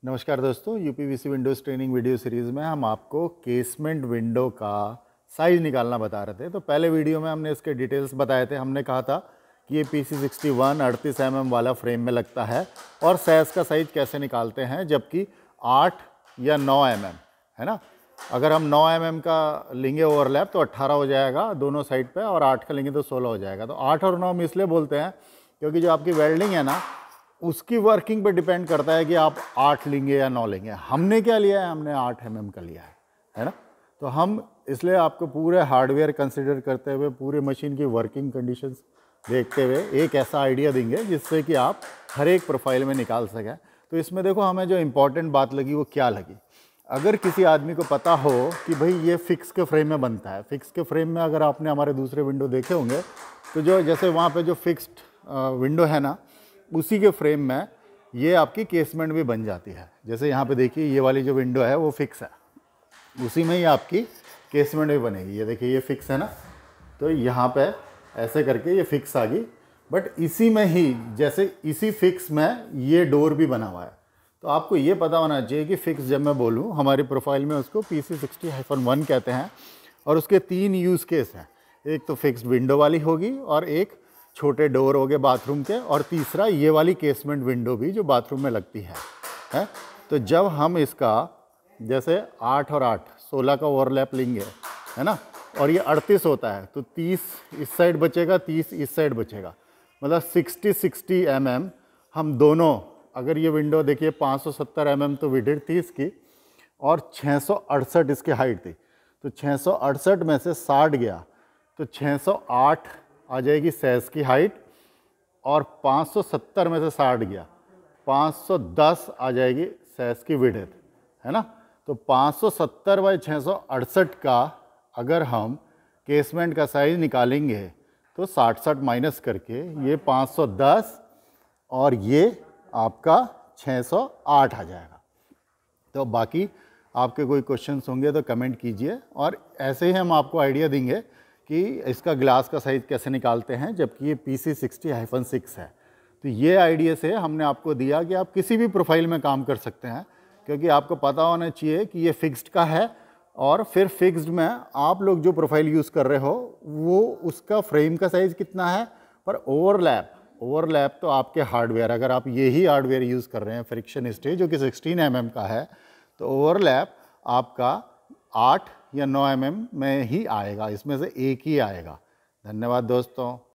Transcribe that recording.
नमस्कार दोस्तों, UPVC Windows training video series में हम आपको केसमेंट विंडो का साइज़ निकालना बता रहे थे। तो पहले वीडियो में हमने इसके डिटेल्स बताए थे। हमने कहा था कि ये PC61 38 mm वाला फ्रेम में लगता है और सैश का साइज़ कैसे निकालते हैं, जबकि 8 या 9 mm है ना। अगर हम 9 mm का लेंगे ओवरलैप तो 18 हो जाएगा दोनों साइड पे, और 8 का लेंगे तो 16 हो जाएगा। तो 8 और 9 हम इसलिए बोलते हैं क्योंकि जो आपकी वेल्डिंग है ना, उसकी वर्किंग पे डिपेंड करता है कि आप 8 लेंगे या 9 लेंगे। हमने क्या लिया है, हमने 8 mm का लिया है ना। तो हम इसलिए आपको पूरे हार्डवेयर कंसिडर करते हुए, पूरे मशीन की वर्किंग कंडीशंस देखते हुए एक ऐसा आइडिया देंगे जिससे कि आप हर एक प्रोफाइल में निकाल सकें। तो इसमें देखो, हमें जो इम्पॉर्टेंट बात लगी वो क्या लगी। अगर किसी आदमी को पता हो कि भाई ये फिक्स के फ्रेम में बनता है, फिक्स के फ्रेम में अगर आपने हमारे दूसरे विंडो देखे होंगे तो जो जैसे वहाँ पे जो फिक्स्ड विंडो है ना, उसी के फ्रेम में ये आपकी केसमेंट भी बन जाती है। जैसे यहाँ पे देखिए, ये वाली जो विंडो है वो फिक्स है, उसी में ही आपकी केसमेंट भी बनेगी। ये देखिए, ये फिक्स है ना, तो यहाँ पे ऐसे करके ये फिक्स आ गई। बट इसी में ही, जैसे इसी फिक्स में ये डोर भी बना हुआ है। तो आपको ये पता होना चाहिए कि फिक्स जब मैं बोलूँ, हमारी प्रोफाइल में उसको PC60-1 कहते हैं, और उसके 3 यूज़ केस हैं। एक तो फिक्स्ड विंडो वाली होगी, और एक छोटे डोर हो गए बाथरूम के, और तीसरा ये वाली केसमेंट विंडो भी जो बाथरूम में लगती है। तो जब हम इसका जैसे 8 और 8 16 का ओवरलैप लेंगे, है ना, और ये 38 होता है, तो 30 इस साइड बचेगा, 30 इस साइड बचेगा, मतलब 60 mm हम दोनों। अगर ये विंडो देखिए 570 mm तो विड्थ थी इसकी, और 668 इसकी हाइट थी। तो 668 में से 60 गया तो 608 आ जाएगी सैश की हाइट, और 570 में से 60 गया 510 आ जाएगी सैश की विड्थ, है ना। तो 570 बाई 668 का अगर हम केसमेंट का साइज निकालेंगे तो 60 माइनस करके ये 510 और ये आपका 608 आ जाएगा। तो बाकी आपके कोई क्वेश्चंस होंगे तो कमेंट कीजिए, और ऐसे ही हम आपको आइडिया देंगे कि इसका ग्लास का साइज़ कैसे निकालते हैं, जबकि ये PC60-6 है। तो ये आइडिया से हमने आपको दिया कि आप किसी भी प्रोफाइल में काम कर सकते हैं, क्योंकि आपको पता होना चाहिए कि ये फिक्स्ड का है, और फिर फिक्स्ड में आप लोग जो प्रोफाइल यूज़ कर रहे हो वो उसका फ्रेम का साइज़ कितना है। पर ओवरलैप तो आपके हार्डवेयर, अगर आप यही हार्डवेयर यूज़ कर रहे हैं फ्रिक्शन स्टे जो कि 16 mm का है, तो ओवरलैप आपका 8 या 9 mm में ही आएगा, इसमें से एक ही आएगा। धन्यवाद दोस्तों।